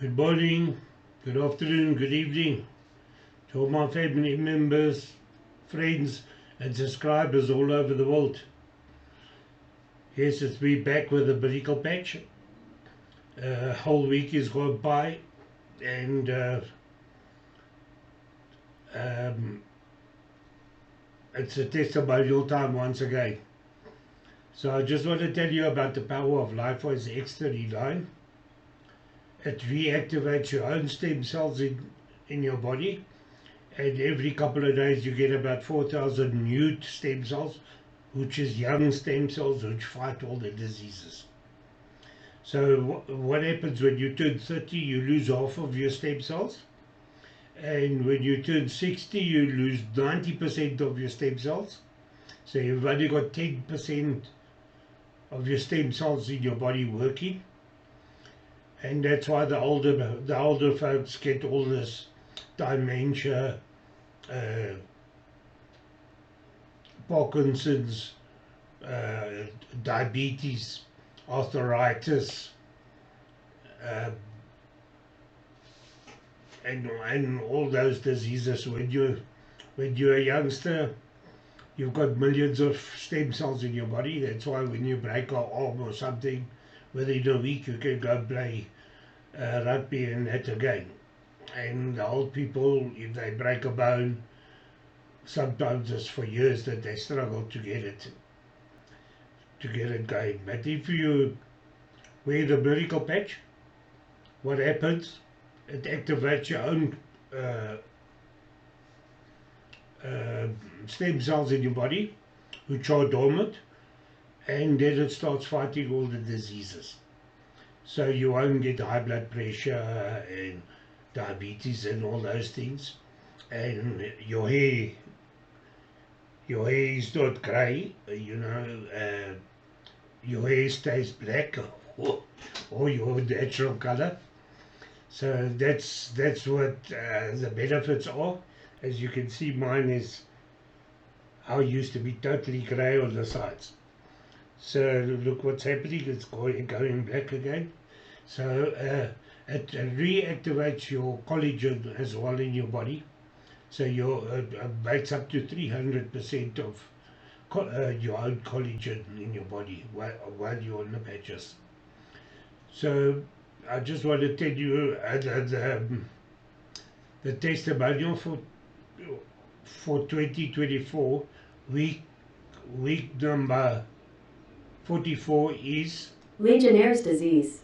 Good morning, good afternoon, good evening to all my family members, friends and subscribers all over the world. Yes, it's me back with a medical patch. Whole week is gone by and it's a testimonial time once again. So I just want to tell you about the power of LifeWise X39. It reactivates your own stem cells in your body, and every couple of days you get about 4,000 new stem cells, which is young stem cells which fight all the diseases. So what happens when you turn 30? You lose half of your stem cells, and when you turn 60 you lose 90% of your stem cells. So you've only got 10% of your stem cells in your body working, and that's why the older folks get all this dementia, Parkinson's, diabetes, arthritis, and all those diseases. When you're a youngster, you've got millions of stem cells in your body. That's why when you break an arm or something, within a week you can go play rugby and that again. And the old people, if they break a bone, sometimes it's for years that they struggle to get it going. But if you wear the miracle patch, what happens? It activates your own stem cells in your body, which are dormant, and then it starts fighting all the diseases. So you won't get high blood pressure and diabetes and all those things, and your hair is not grey, your hair stays black or your natural color. So that's what the benefits are. As you can see, mine is, I used to be totally grey on the sides. So look what's happening, it's going black again. So it reactivates your collagen as well in your body. So your makes up to 300% of your own collagen in your body while you're on the patches. So I just want to tell you the testimonial for 2024 week number 44 is Legionnaires' disease.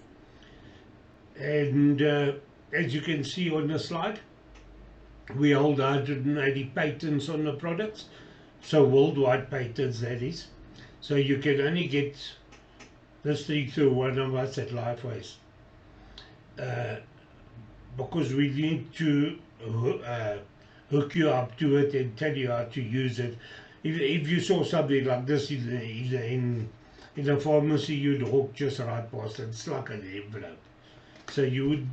And as you can see on the slide, we hold 180 patents on the products, so worldwide patents that is. So you can only get this thing through one of us at LifeWise, because we need to hook you up to it and tell you how to use it. If you saw something like this in a pharmacy, you'd walk just right past it. It's like an envelope. So you would,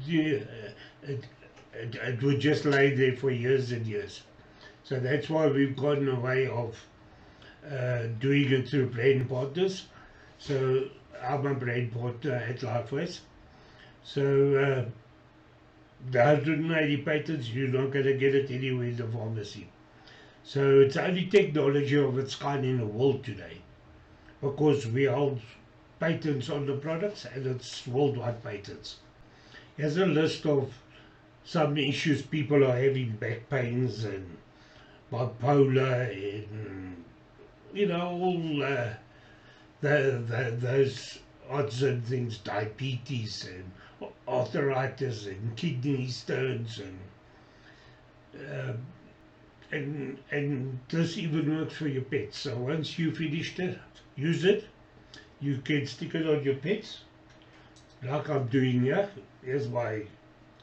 it would just lay there for years and years. So that's why we've gotten a way of doing it through brand partners. So I'm a brand partner at LifeWise. So the 180 patents, you're not going to get it anywhere in the pharmacy. So it's the only technology of its kind in the world today, because we hold patents on the products and it's worldwide patents. Here's a list of some issues people are having: back pains and bipolar and all those odds and things, diabetes and arthritis and kidney stones and this even works for your pets. So once you finished it, use it, you can stick it on your pets, like I'm doing here. Here's my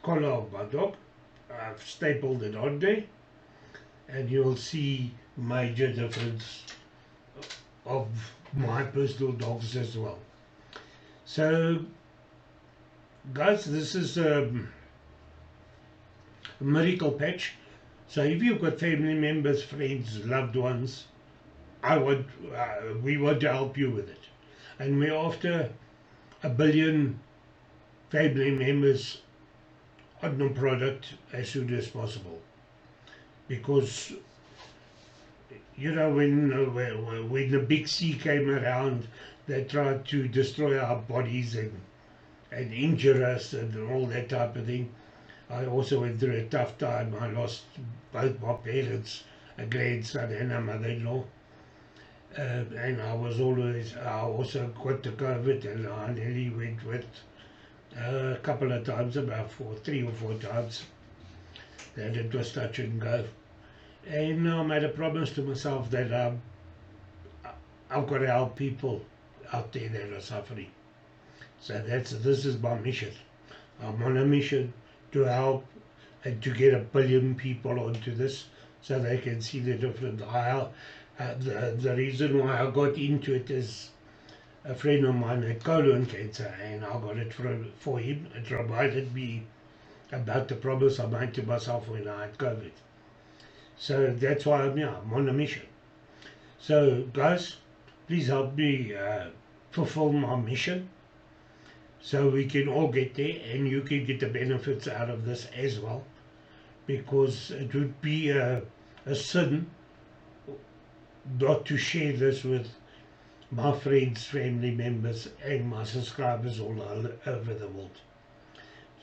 collar of my dog. I've stapled it on there, and you'll see major difference of my personal dogs as well. So guys, this is a miracle patch. So if you've got family members, friends, loved ones, we want to help you with it, and we're after 1 billion family members on the product as soon as possible, because when the big sea came around, they tried to destroy our bodies and injure us and all that type of thing. I also went through a tough time. I lost both my parents, a grandson and a mother-in-law. And I also got the COVID, and I nearly went with a couple of times, about 3 or 4 times, that it was touch and go. And I made a promise to myself that I've got to help people out there that are suffering. So this is my mission. I'm on a mission to help and to get 1 billion people onto this, so they can see the difference. The reason why I got into it is a friend of mine had colon cancer, and I got it for him. It reminded me about the promise I made to myself when I had COVID. So that's why I'm here. I'm on a mission. So guys, please help me fulfill my mission, so we can all get there, and you can get the benefits out of this as well, because it would be a sin not to share this with my friends, family members, and my subscribers all over the world.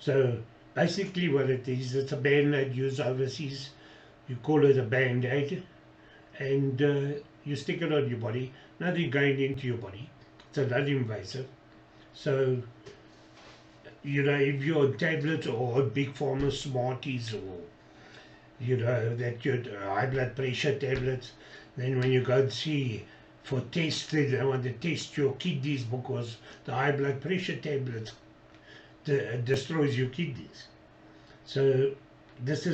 So basically what it is, it's a band-aid used overseas. You call it a band-aid, and you stick it on your body. Nothing going into your body. It's a non-invasive. So, if you're on tablets or on big pharma Smarties, or that you're high blood pressure tablets, then when you go and see for testing, they want to test your kidneys, because the high blood pressure tablets destroys your kidneys. So this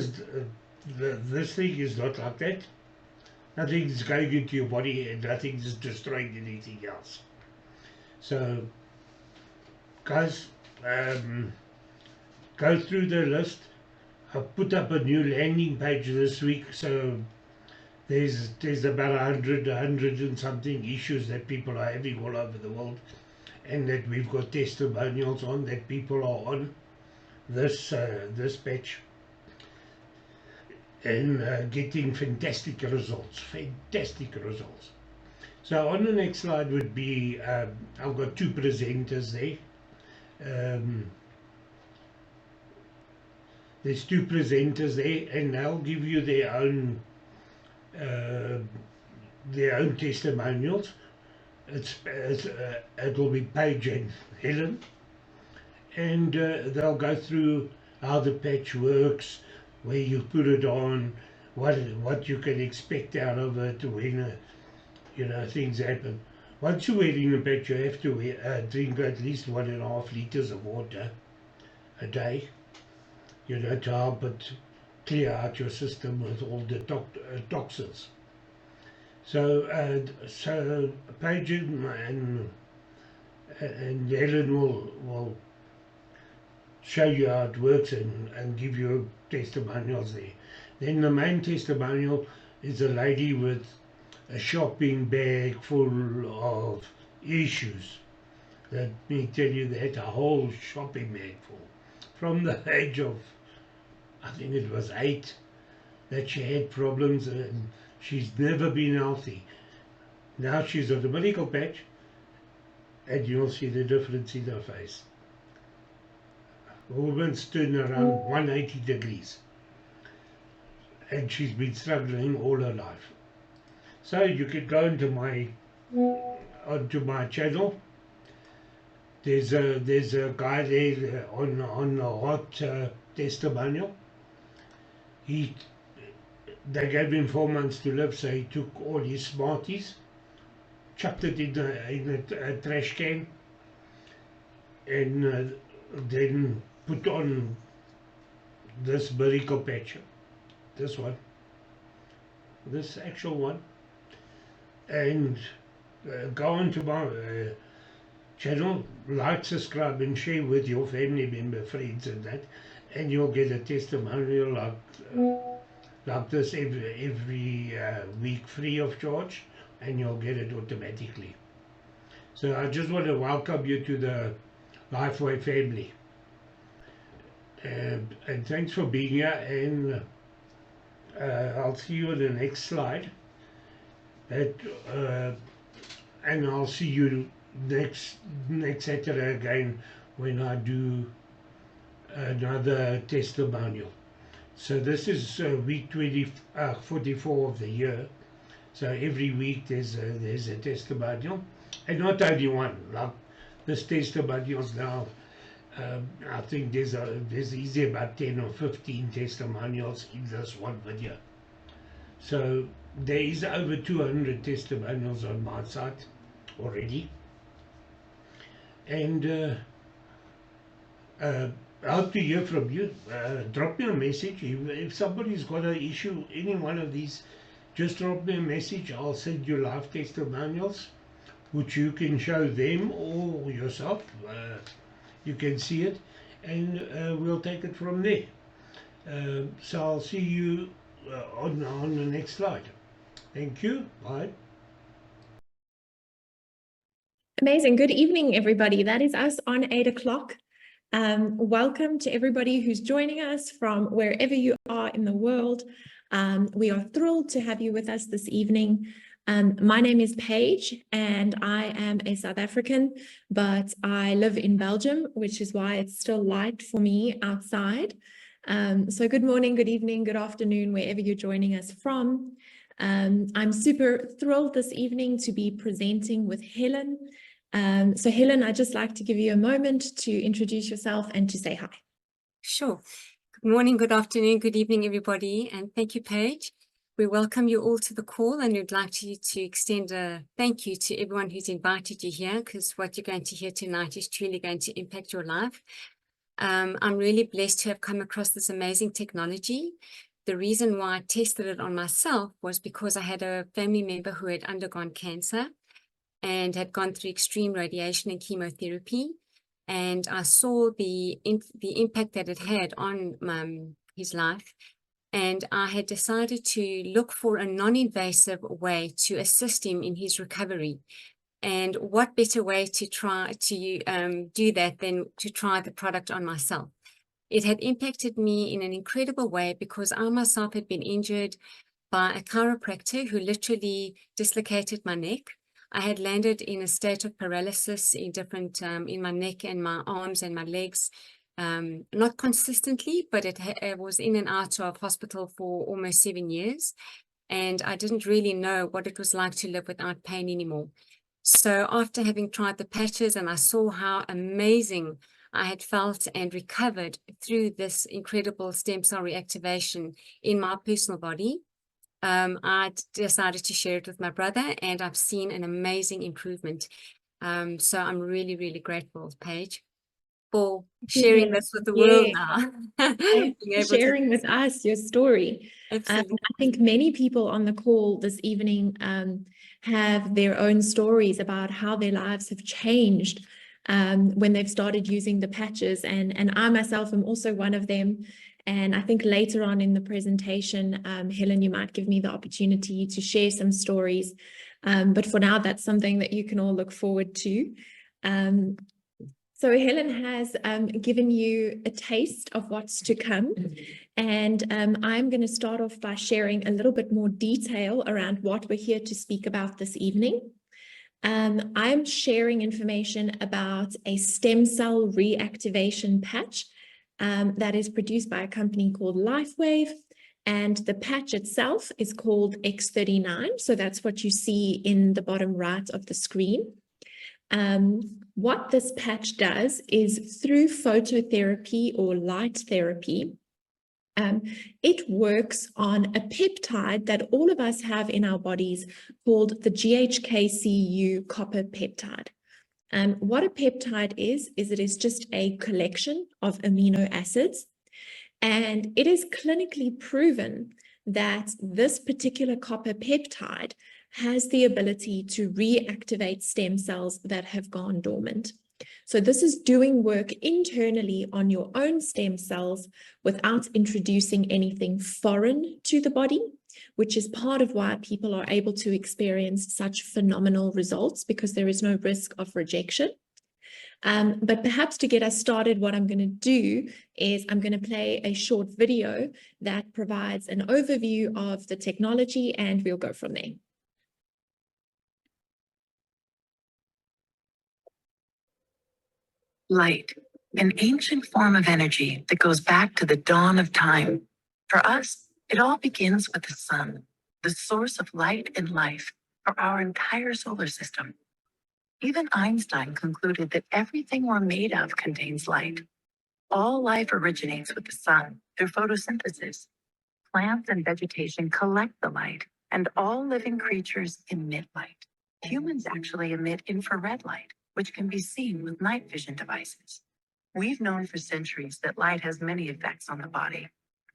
thing is not like that. Nothing's going into your body, and nothing's destroying anything else. So guys, go through the list. I've put up a new landing page this week, so there's about 100 and something issues that people are having all over the world, and that we've got testimonials on, that people are on this page, and getting fantastic results. So on the next slide would be, I've got 2 presenters there. There's 2 presenters there, and they'll give you their own testimonials. It will be Paige and Helen, and they'll go through how the patch works, where you put it on, what you can expect out of it when things happen. Once you're wearing the patch, you have to drink at least 1.5 liters of water a day, to help it clear out your system with all the toxins. So Paige and Helen will show you how it works and give you testimonials there. Then the main testimonial is a lady with a shopping bag full of issues. Let me tell you, that a whole shopping bag full. From the age of, I think it was 8, that she had problems, and she's never been healthy. Now she's on the medical patch, and you'll see the difference in her face. A woman's turned around 180 degrees, and she's been struggling all her life. So you can go onto my channel. There's a guy there on the hot testimonial. They gave him 4 months to live, so he took all his Smarties, chucked it in a trash can, and then put on this miracle patch, this actual one, and go onto my channel, like, subscribe, and share with your family member, friends, and that, and you'll get a testimonial like this every week, free of charge, and you'll get it automatically. So I just want to welcome you to the Lifeway family. And thanks for being here. And I'll see you in the next slide. And I'll see you next Saturday again when I do another testimonial. So this is week 44 of the year. So every week there's a testimonial, and not only one. Like this testimonials now, I think there's easily about 10 or 15 testimonials in this one video. So there is over 200 testimonials on my site already, and I hope to hear from you. Drop me a message if somebody's got an issue, any one of these. Just drop me a message. I'll send you live testimonials, which you can show them or yourself. You can see it, and we'll take it from there. So I'll see you on the next slide. Thank you. Bye. Amazing. Good evening, everybody. That is us on 8 o'clock. Welcome to everybody who's joining us from wherever you are in the world. We are thrilled to have you with us this evening. My name is Paige, and I am a South African, but I live in Belgium, which is why it's still light for me outside. So good morning, good evening, good afternoon, wherever you're joining us from. I'm super thrilled this evening to be presenting with Helen. So Helen, I'd just like to give you a moment to introduce yourself and to say hi. Sure. Good morning, good afternoon, good evening, everybody. And thank you, Paige. We welcome you all to the call, and we'd like to extend a thank you to everyone who's invited you here, because what you're going to hear tonight is truly going to impact your life. I'm really blessed to have come across this amazing technology. The reason why I tested it on myself was because I had a family member who had undergone cancer and had gone through extreme radiation and chemotherapy. And I saw the impact that it had on his life. And I had decided to look for a non-invasive way to assist him in his recovery. And what better way to try to do that than to try the product on myself? It had impacted me in an incredible way because I myself had been injured by a chiropractor who literally dislocated my neck. I had landed in a state of paralysis in different, in my neck and my arms and my legs, not consistently, but it was in and out of hospital for almost 7 years. And I didn't really know what it was like to live without pain anymore. So after having tried the patches and I saw how amazing I had felt and recovered through this incredible stem cell reactivation in my personal body, I decided to share it with my brother, and I've seen an amazing improvement. So I'm really, really grateful, Paige, for sharing this with the world now. Sharing with us your story. I think many people on the call this evening have their own stories about how their lives have changed when they've started using the patches, and I myself am also one of them. And I think later on in the presentation, Helen, you might give me the opportunity to share some stories. But for now, that's something that you can all look forward to. So Helen has given you a taste of what's to come. And I'm going to start off by sharing a little bit more detail around what we're here to speak about this evening. I'm sharing information about a stem cell reactivation patch that is produced by a company called LifeWave, and the patch itself is called X39. So that's what you see in the bottom right of the screen. What this patch does is through phototherapy or light therapy, it works on a peptide that all of us have in our bodies called the GHKCU copper peptide. What a peptide is it is just a collection of amino acids, and it is clinically proven that this particular copper peptide has the ability to reactivate stem cells that have gone dormant. So this is doing work internally on your own stem cells without introducing anything foreign to the body, which is part of why people are able to experience such phenomenal results, because there is no risk of rejection. But perhaps to get us started, what I'm going to do is I'm going to play a short video that provides an overview of the technology, and we'll go from there. Light, an ancient form of energy that goes back to the dawn of time. For us, it all begins with the sun, the source of light and life for our entire solar system. Even Einstein concluded that everything we're made of contains light. All life originates with the sun through photosynthesis. Plants and vegetation collect the light, and all living creatures emit light. Humans actually emit infrared light, which can be seen with night vision devices. We've known for centuries that light has many effects on the body.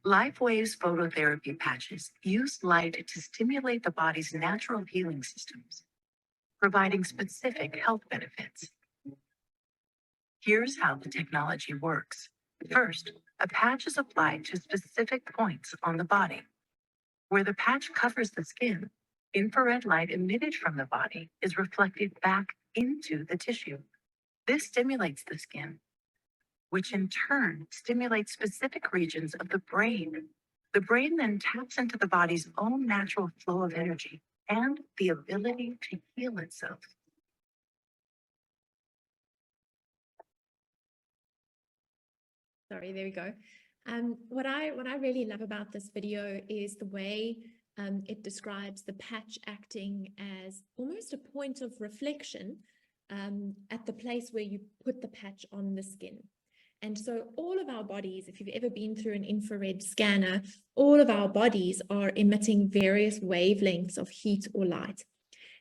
LifeWave's phototherapy patches use light to stimulate the body's natural healing systems, providing specific health benefits. Here's how the technology works. First, a patch is applied to specific points on the body. Where the patch covers the skin, infrared light emitted from the body is reflected back into the tissue. This stimulates the skin, which in turn stimulates specific regions of the brain. The brain then taps into the body's own natural flow of energy and the ability to heal itself. Sorry, there we go. What I really love about this video is the way it describes the patch acting as almost a point of reflection at the place where you put the patch on the skin. And so all of our bodies, if you've ever been through an infrared scanner, all of our bodies are emitting various wavelengths of heat or light.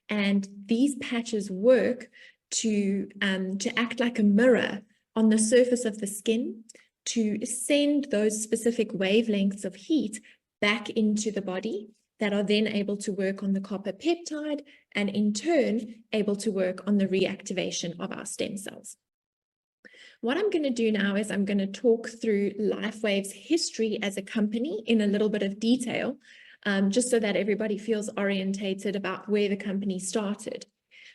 And these patches work to act like a mirror on the surface of the skin to send those specific wavelengths of heat back into the body that are then able to work on the copper peptide and in turn able to work on the reactivation of our stem cells. What I'm going to do now is I'm going to talk through LifeWave's history as a company in a little bit of detail, just so that everybody feels orientated about where the company started.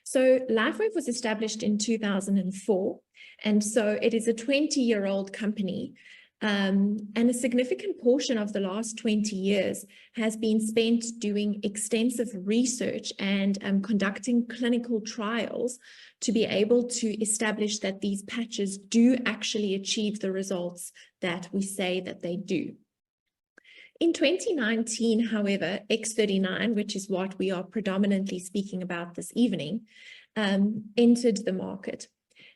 So LifeWave was established in 2004, and so it is a 20-year-old company, and a significant portion of the last 20 years has been spent doing extensive research and conducting clinical trials to be able to establish that these patches do actually achieve the results that we say that they do. In 2019, however, X39, which is what we are predominantly speaking about this evening, entered the market.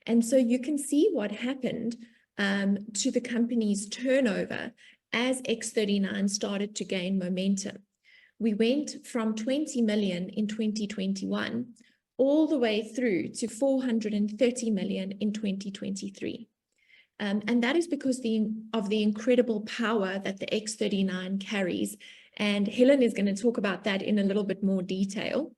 And so you can see what happened to the company's turnover as X39 started to gain momentum. We went from 20 million in 2021 all the way through to 430 million in 2023. And that is because of the incredible power that the X39 carries. And Helen is going to talk about that in a little bit more detail.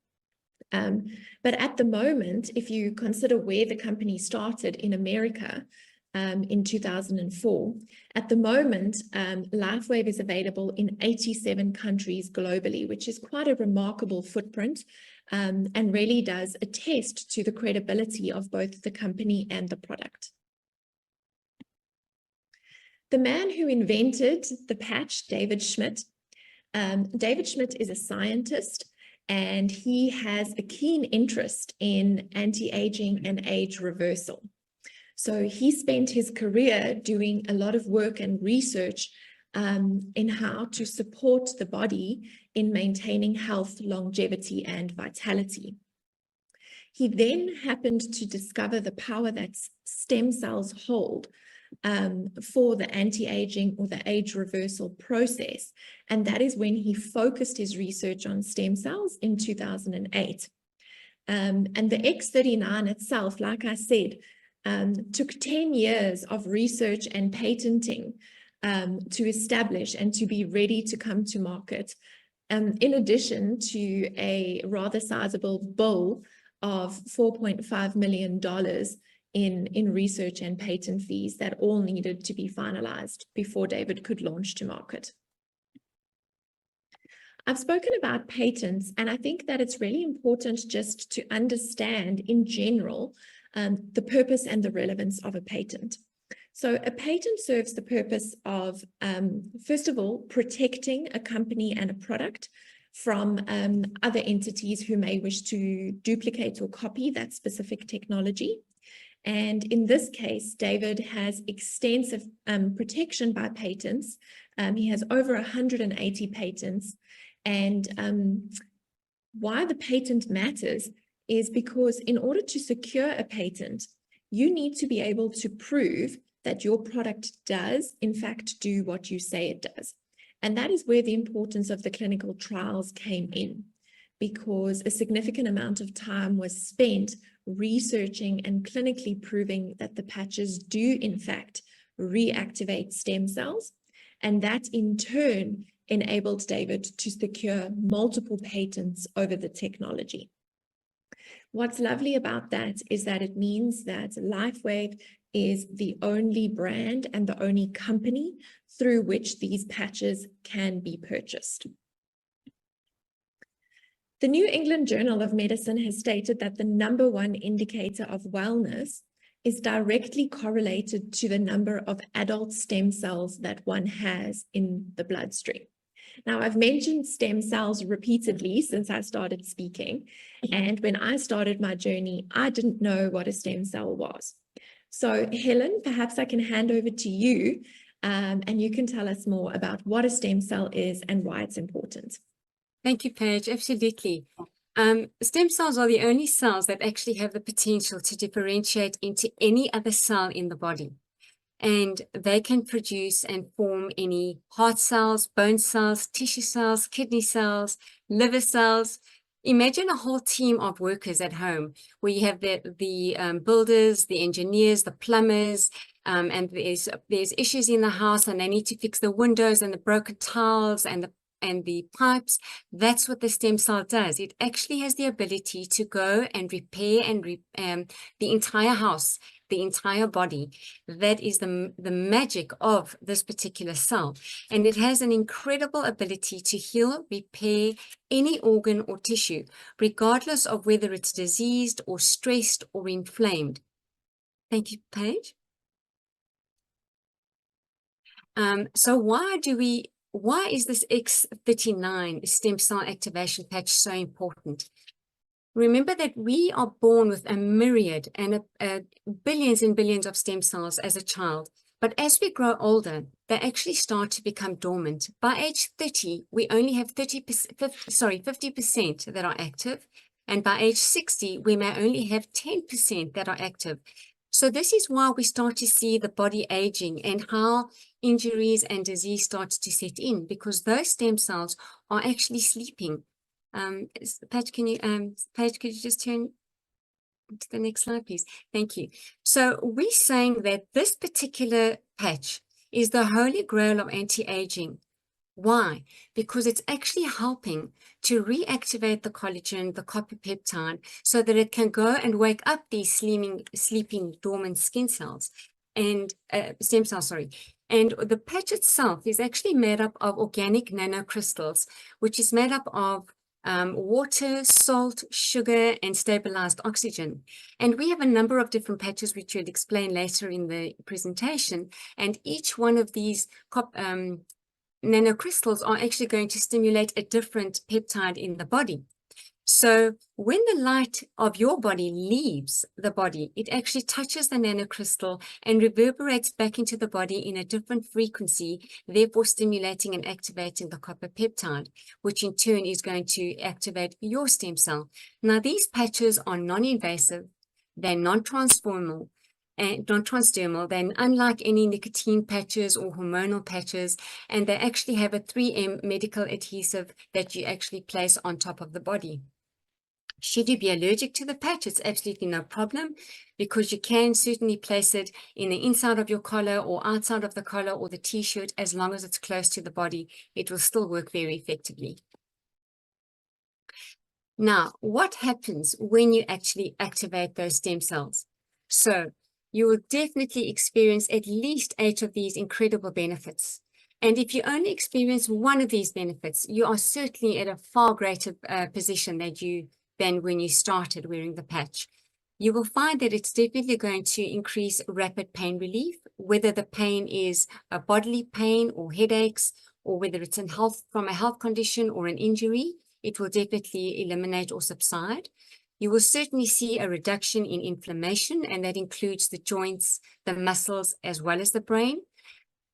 But at the moment, if you consider where the company started in America in 2004, at the moment, LifeWave is available in 87 countries globally, which is quite a remarkable footprint and really does attest to the credibility of both the company and the product. The man who invented the patch, David Schmidt. David Schmidt is a scientist, and he has a keen interest in anti-aging and age reversal. So he spent his career doing a lot of work and research in how to support the body in maintaining health, longevity, and vitality. He then happened to discover the power that stem cells hold for the anti-aging or the age reversal process. And that is when he focused his research on stem cells in 2008. And the X39 itself, like I said, took 10 years of research and patenting to establish and to be ready to come to market, in addition to a rather sizable bill of $4.5 million in research and patent fees that all needed to be finalized before David could launch to market. I've spoken about patents, and I think that it's really important just to understand in general the purpose and the relevance of a patent. So a patent serves the purpose of, first of all, protecting a company and a product from other entities who may wish to duplicate or copy that specific technology. And in this case, David has extensive protection by patents. He has over 180 patents. And why the patent matters is because in order to secure a patent, you need to be able to prove that your product does, in fact, do what you say it does. And that is where the importance of the clinical trials came in, because a significant amount of time was spent researching and clinically proving that the patches do, in fact, reactivate stem cells. And that, in turn, enabled David to secure multiple patents over the technology. What's lovely about that is that it means that LifeWave is the only brand and the only company through which these patches can be purchased. The New England Journal of Medicine has stated that the #1 indicator of wellness is directly correlated to the number of adult stem cells that one has in the bloodstream. Now, I've mentioned stem cells repeatedly since I started speaking, and when I started my journey, I didn't know what a stem cell was. So Helen, perhaps I can hand over to you, and you can tell us more about what a stem cell is and why it's important. Thank you, Paige. Absolutely. Stem cells are the only cells that actually have the potential to differentiate into any other cell in the body. And they can produce and form any heart cells, bone cells, tissue cells, kidney cells, liver cells. Imagine a whole team of workers at home where you have the builders, the engineers, the plumbers, and there's issues in the house and they need to fix the windows and the broken tiles and the pipes. That's what the stem cell does. It actually has the ability to go and repair the entire house, the entire body. That is the magic of this particular cell. And it has an incredible ability to heal, repair any organ or tissue, regardless of whether it's diseased or stressed or inflamed. Thank you, Paige. So why is this X39 stem cell activation patch so important? Remember that we are born with a myriad and billions and billions of stem cells as a child. But as we grow older, they actually start to become dormant. By age 30, we only have 50% that are active. And by age 60, we may only have 10% that are active. So this is why we start to see the body aging and how injuries and disease starts to set in, because those stem cells are actually sleeping. Paige, could you just turn to the next slide, please? Thank you. So we're saying that this particular patch is the holy grail of anti-aging. Why? Because it's actually helping to reactivate the collagen, the copper peptide, so that it can go and wake up these sleeping dormant skin cells and stem cells, sorry. And the patch itself is actually made up of organic nanocrystals, which is made up of water, salt, sugar, and stabilized oxygen. And we have a number of different patches, which we'll explain later in the presentation. And each one of these nanocrystals are actually going to stimulate a different peptide in the body. So when the light of your body leaves the body, it actually touches the nanocrystal and reverberates back into the body in a different frequency, therefore stimulating and activating the copper peptide, which in turn is going to activate your stem cell. Now, these patches are non-invasive, they're non-transdermal, then unlike any nicotine patches or hormonal patches, and they actually have a 3M medical adhesive that you actually place on top of the body. Should you be allergic to the patch, it's absolutely no problem, because you can certainly place it in the inside of your collar or outside of the collar or the t-shirt. As long as it's close to the body, it will still work very effectively. Now, what happens when you actually activate those stem cells? So you will definitely experience at least 8 of these incredible benefits. And if you only experience one of these benefits, you are certainly at a far greater position than when you started wearing the patch. you will find that it's definitely going to increase rapid pain relief, whether the pain is a bodily pain or headaches, or whether it's from a health condition or an injury. It will definitely eliminate or subside. You will certainly see a reduction in inflammation, and that includes the joints, the muscles, as well as the brain.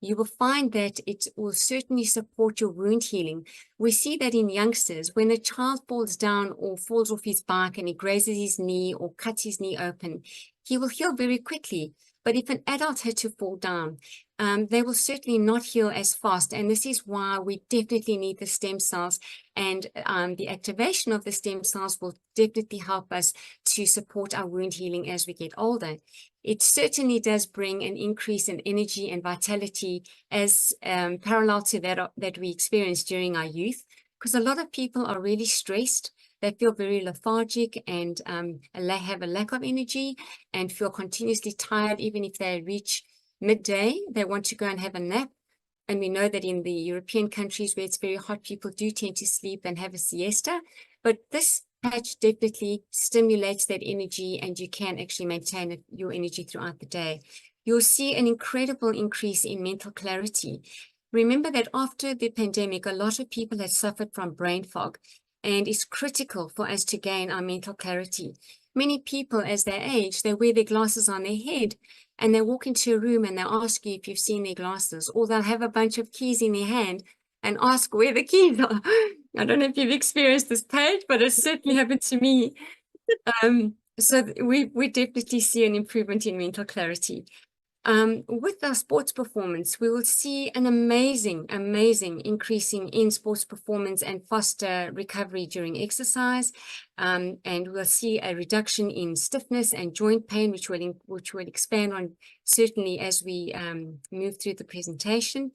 You will find that it will certainly support your wound healing. We see that in youngsters, when a child falls down or falls off his bike and he grazes his knee or cuts his knee open, he will heal very quickly. But if an adult had to fall down, they will certainly not heal as fast. And this is why we definitely need the stem cells, and the activation of the stem cells will definitely help us to support our wound healing as we get older. It certainly does bring an increase in energy and vitality as parallel to that we experienced during our youth, because a lot of people are really stressed. They feel very lethargic and have a lack of energy and feel continuously tired. Even if they reach midday, they want to go and have a nap. And we know that in the European countries where it's very hot, people do tend to sleep and have a siesta. But this patch definitely stimulates that energy, and you can actually maintain your energy throughout the day. You'll see an incredible increase in mental clarity. Remember that after the pandemic, a lot of people had suffered from brain fog, and it's critical for us to gain our mental clarity. Many people, as they age, they wear their glasses on their head, and they walk into a room and they'll ask you if you've seen their glasses, or they'll have a bunch of keys in their hand and ask where the keys are. I don't know if you've experienced this, Paige, but it certainly happened to me. So we definitely see an improvement in mental clarity. With our sports performance, we will see an amazing increasing in sports performance and faster recovery during exercise. And we'll see a reduction in stiffness and joint pain, which we'll expand on certainly as we move through the presentation.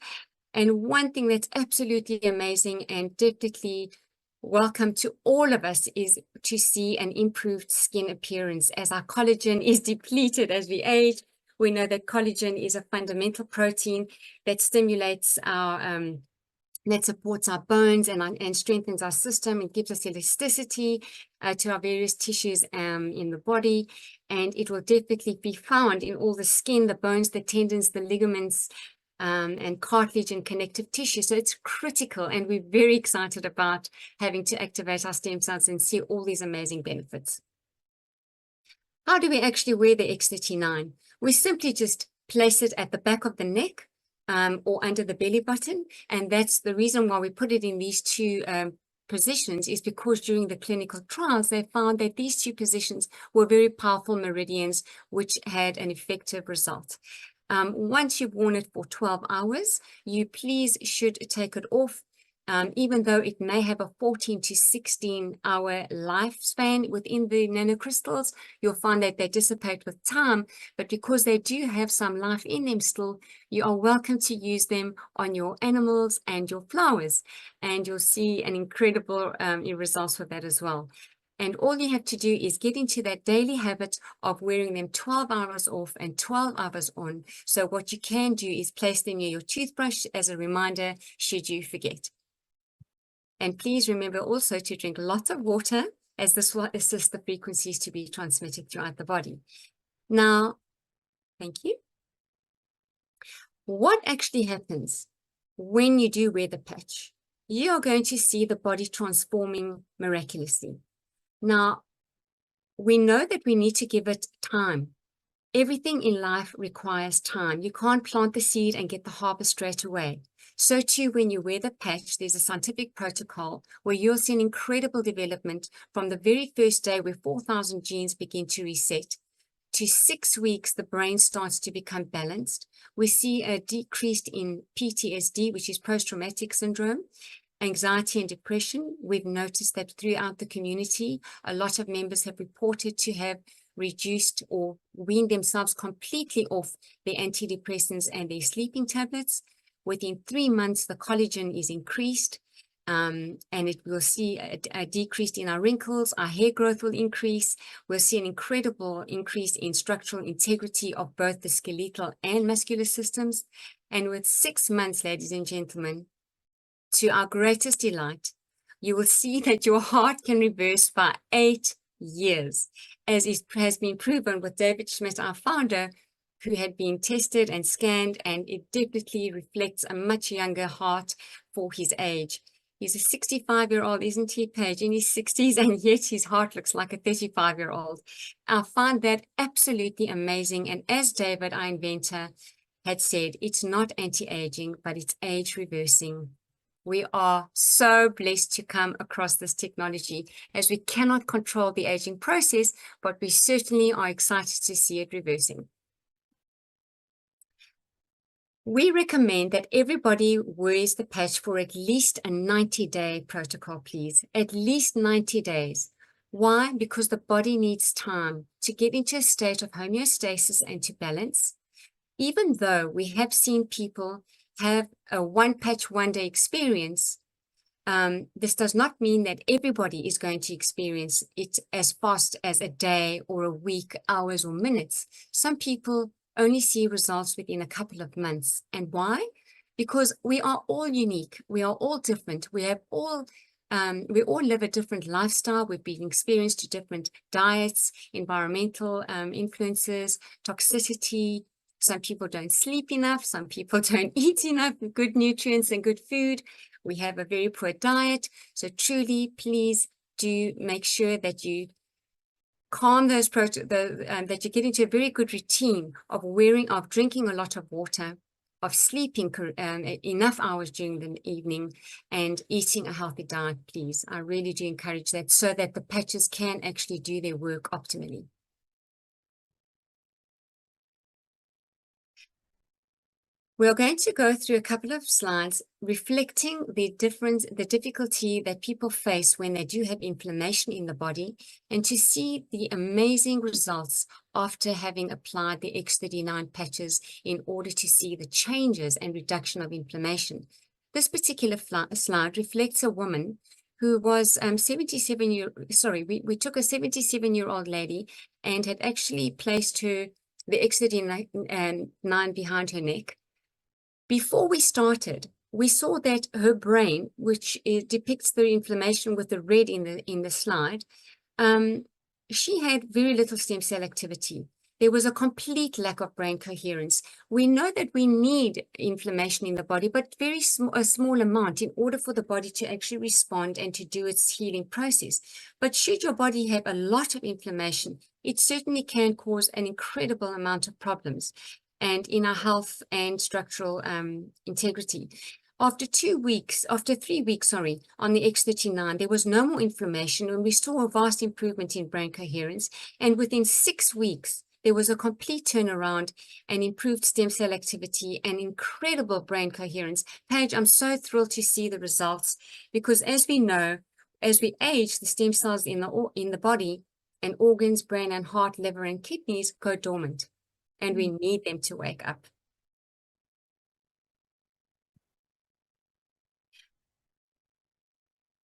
And one thing that's absolutely amazing and definitely welcome to all of us is to see an improved skin appearance as our collagen is depleted as we age. We know that collagen is a fundamental protein that stimulates our, that supports our bones and strengthens our system. It gives us elasticity to our various tissues in the body. And it will definitely be found in all the skin, the bones, the tendons, the ligaments, and cartilage and connective tissue. So it's critical, and we're very excited about having to activate our stem cells and see all these amazing benefits. How do we actually wear the X39? We simply just place it at the back of the neck or under the belly button. And that's the reason why we put it in these two positions, is because during the clinical trials, they found that these two positions were very powerful meridians, which had an effective result. Once you've worn it for 12 hours, you please should take it off. Even though it may have a 14 to 16 hour lifespan within the nanocrystals, you'll find that they dissipate with time, but because they do have some life in them still, you are welcome to use them on your animals and your flowers, and you'll see an incredible results with that as well. And all you have to do is get into that daily habit of wearing them 12 hours off and 12 hours on. So what you can do is place them near your toothbrush as a reminder should you forget. And please remember also to drink lots of water, as this will assist the frequencies to be transmitted throughout the body. Now, thank you. What actually happens when you do wear the patch? You are going to see the body transforming miraculously. Now, we know that we need to give it time. Everything in life requires time. You can't plant the seed and get the harvest straight away. So too, when you wear the patch, there's a scientific protocol where you'll see an incredible development from the very first day where 4,000 genes begin to reset. To 6 weeks, the brain starts to become balanced. We see a decrease in PTSD, which is post-traumatic syndrome, anxiety and depression. We've noticed that throughout the community, a lot of members have reported to have reduced or weaned themselves completely off their antidepressants and their sleeping tablets. Within 3 months, the collagen is increased, and it will see a decrease in our wrinkles. Our hair growth will increase. We'll see an incredible increase in structural integrity of both the skeletal and muscular systems. And with 6 months, ladies and gentlemen, to our greatest delight, you will see that your heart can reverse by 8 years, as has been proven with David Schmidt, our founder, who had been tested and scanned, and it definitely reflects a much younger heart for his age. He's a 65-year-old, isn't he, Paige? In his 60s, and yet his heart looks like a 35-year-old. I find that absolutely amazing. And as David, our inventor, had said, it's not anti-aging, but it's age reversing. We are so blessed to come across this technology, as we cannot control the aging process, but we certainly are excited to see it reversing. We recommend that everybody wears the patch for at least a 90-day protocol, please. At least 90 days. Why? Because the body needs time to get into a state of homeostasis and to balance. Even though we have seen people have a one patch, one day experience, this does not mean that everybody is going to experience it as fast as a day or a week, hours or minutes. Some people only see results within a couple of months. And why? Because we are all unique. We are all different. We all live a different lifestyle. We've been experienced to different diets, environmental influences, toxicity. Some people don't sleep enough. Some people don't eat enough good nutrients and good food. We have a very poor diet. So truly, please do make sure that you calm those that you get into a very good routine of drinking a lot of water, of sleeping enough hours during the evening, and eating a healthy diet, please. I really do encourage that, so that the patches can actually do their work optimally. We're going to go through a couple of slides reflecting the difficulty that people face when they do have inflammation in the body, and to see the amazing results after having applied the X39 patches in order to see the changes and reduction of inflammation. This particular slide reflects a woman who was we took a 77-year-old lady and had actually placed the X39 behind her neck. Before we started, we saw that her brain, which depicts the inflammation with the red in the slide, she had very little stem cell activity. There was a complete lack of brain coherence. We know that we need inflammation in the body, but a small amount in order for the body to actually respond and to do its healing process. But should your body have a lot of inflammation, it certainly can cause an incredible amount of problems and in our health and structural integrity. After 3 weeks, on the X39, there was no more inflammation, and we saw a vast improvement in brain coherence. And within 6 weeks, there was a complete turnaround and improved stem cell activity and incredible brain coherence. Paige, I'm so thrilled to see the results, because as we know, as we age, the stem cells in the body and organs, brain and heart, liver and kidneys go dormant. And we need them to wake up.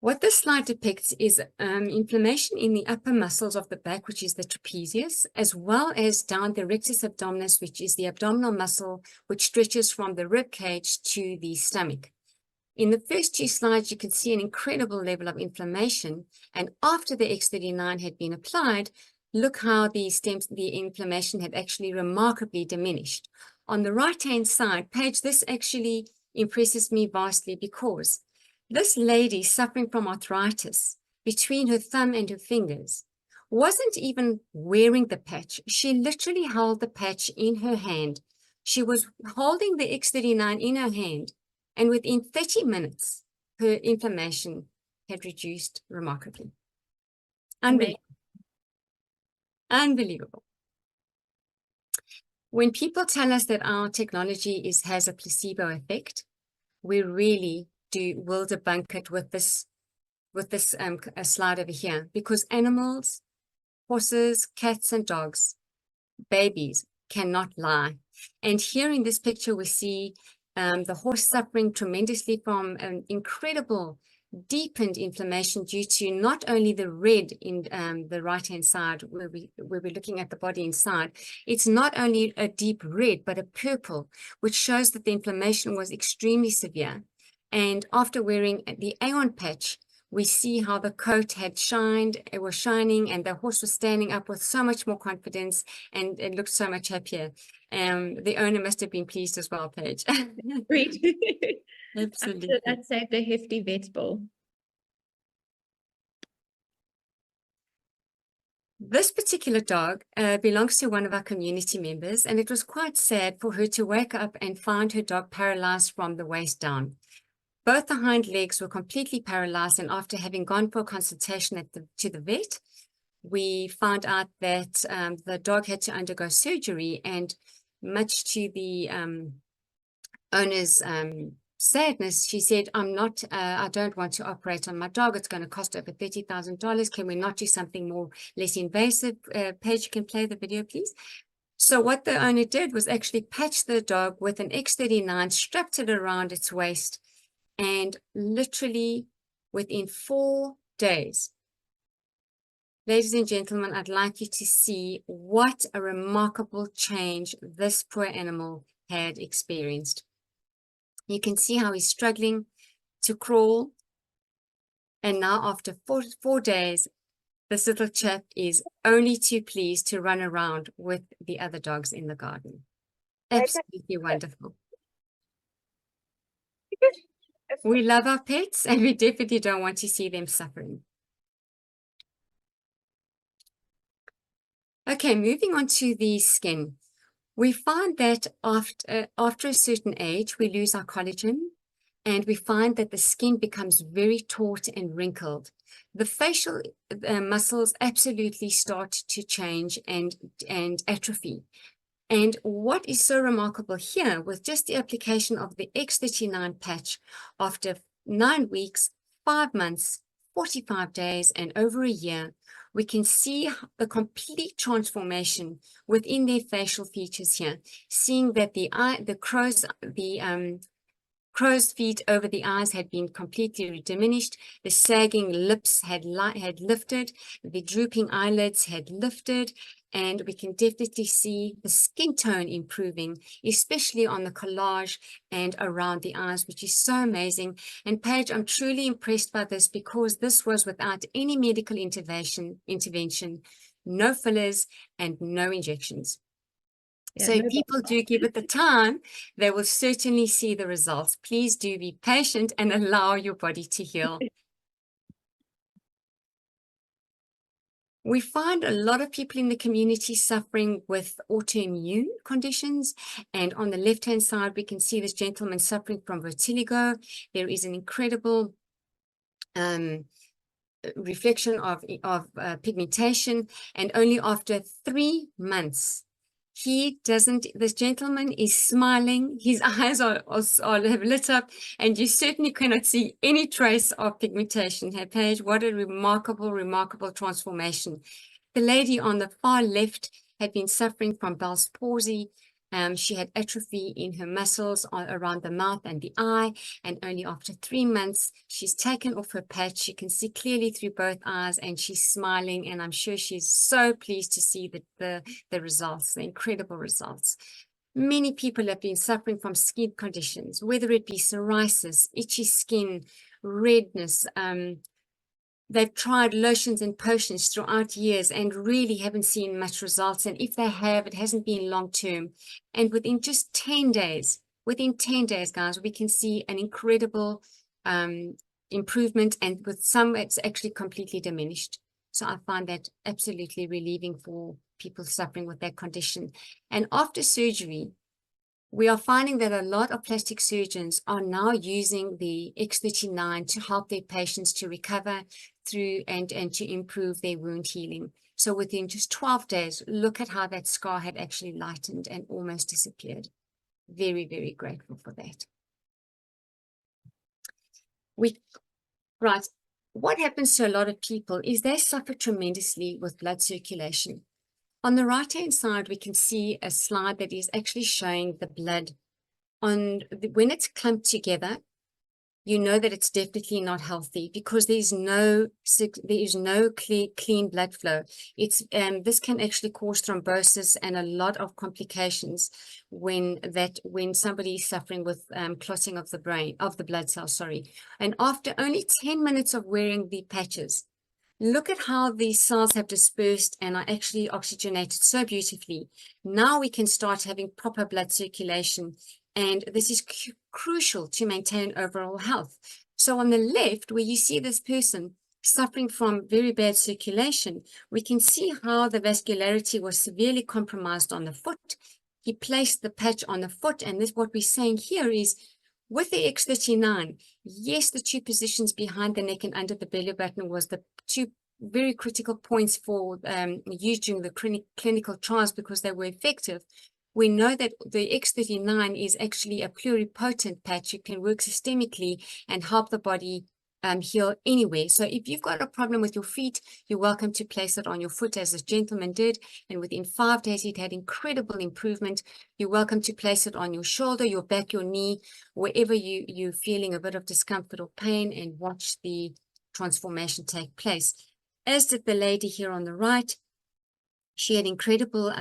What this slide depicts is inflammation in the upper muscles of the back, which is the trapezius, as well as down the rectus abdominis, which is the abdominal muscle, which stretches from the rib cage to the stomach. In the first 2 slides, you can see an incredible level of inflammation. And after the X39 had been applied, look how the inflammation had actually remarkably diminished. On the right-hand side, Paige, this actually impresses me vastly, because this lady suffering from arthritis between her thumb and her fingers wasn't even wearing the patch. She literally held the patch in her hand. She was holding the X39 in her hand, and within 30 minutes, her inflammation had reduced remarkably. Unbelievable. Unbelievable. When people tell us that our technology has a placebo effect, we really will debunk it with this slide over here, because animals, horses, cats and dogs, babies cannot lie. And here in this picture, we see the horse suffering tremendously from an incredible deepened inflammation due to not only the red in the right-hand side where we're looking at the body inside. It's not only a deep red, but a purple, which shows that the inflammation was extremely severe. And after wearing the Aeon patch, We see how the coat had shined, it was shining, and the horse was standing up with so much more confidence, and it looked so much happier. The owner must have been pleased as well, Paige. Great. Absolutely. That saved a hefty vet bill. This particular dog belongs to one of our community members, and it was quite sad for her to wake up and find her dog paralyzed from the waist down. Both the hind legs were completely paralyzed, and after having gone for a consultation to the vet, we found out that the dog had to undergo surgery, and much to the owner's sadness, she said, I don't want to operate on my dog. It's going to cost over $30,000. Can we not do something more less invasive? Paige, you can play the video, please. So what the owner did was actually patch the dog with an X39, strapped it around its waist, and literally within 4 days, ladies and gentlemen, I'd like you to see what a remarkable change this poor animal had experienced. You can see how he's struggling to crawl. And now after four days, this little chap is only too pleased to run around with the other dogs in the garden. Absolutely wonderful. We love our pets, and we definitely don't want to see them suffering. Okay, moving on to the skin. We find that after a certain age, we lose our collagen, and we find that the skin becomes very taut and wrinkled. The facial muscles absolutely start to change and atrophy. And what is so remarkable here, with just the application of the X39 patch, after 9 weeks, 5 months, 45 days, and over a year, we can see the complete transformation within their facial features here, seeing that the crow's feet over the eyes had been completely diminished, the sagging lips had lifted, the drooping eyelids had lifted, and we can definitely see the skin tone improving, especially on the collage and around the eyes, which is so amazing. And Paige, I'm truly impressed by this, because this was without any medical intervention, no fillers and no injections. So if people do give it the time, they will certainly see the results. Please do be patient and allow your body to heal. We find a lot of people in the community suffering with autoimmune conditions. And on the left-hand side, we can see this gentleman suffering from vertigo. There is an incredible reflection of pigmentation. And only after 3 months, this gentleman is smiling, his eyes have lit up, and you certainly cannot see any trace of pigmentation. Hey, Paige, what a remarkable, remarkable transformation. The lady on the far left had been suffering from Bell's palsy. She had atrophy in her muscles around the mouth and the eye, and only after 3 months, she's taken off her patch. You can see clearly through both eyes, and she's smiling, and I'm sure she's so pleased to see the results, the incredible results. Many people have been suffering from skin conditions, whether it be psoriasis, itchy skin, redness. They've tried lotions and potions throughout years and really haven't seen much results. And if they have, it hasn't been long term. And within just 10 days, guys, we can see an incredible improvement. And with some, it's actually completely diminished. So I find that absolutely relieving for people suffering with that condition. And after surgery, we are finding that a lot of plastic surgeons are now using the X39 to help their patients to recover through and to improve their wound healing. So within just 12 days, look at how that scar had actually lightened and almost disappeared. Very, very grateful for that. Right. What happens to a lot of people is they suffer tremendously with blood circulation. On the right-hand side, we can see a slide that is actually showing the blood when it's clumped together. you know that it's definitely not healthy, because there is no clean blood flow. This can actually cause thrombosis and a lot of complications when somebody is suffering with clotting of the blood cells, sorry. And after only 10 minutes of wearing the patches, look at how these cells have dispersed and are actually oxygenated so beautifully. Now we can start having proper blood circulation, and this is crucial to maintain overall health. So on the left, where you see this person suffering from very bad circulation, we can see how the vascularity was severely compromised on the foot. He placed the patch on the foot, and this, what we're saying here is, with the X39, yes, the two positions behind the neck and under the belly button was the two very critical points for used during the clinical trials because they were effective. We know that the X39 is actually a pluripotent patch. It can work systemically and help the body heal anywhere. So if you've got a problem with your feet, you're welcome to place it on your foot, as this gentleman did. And within 5 days, he'd had incredible improvement. You're welcome to place it on your shoulder, your back, your knee, wherever you're feeling a bit of discomfort or pain, and watch the transformation take place. As did the lady here on the right. She had incredible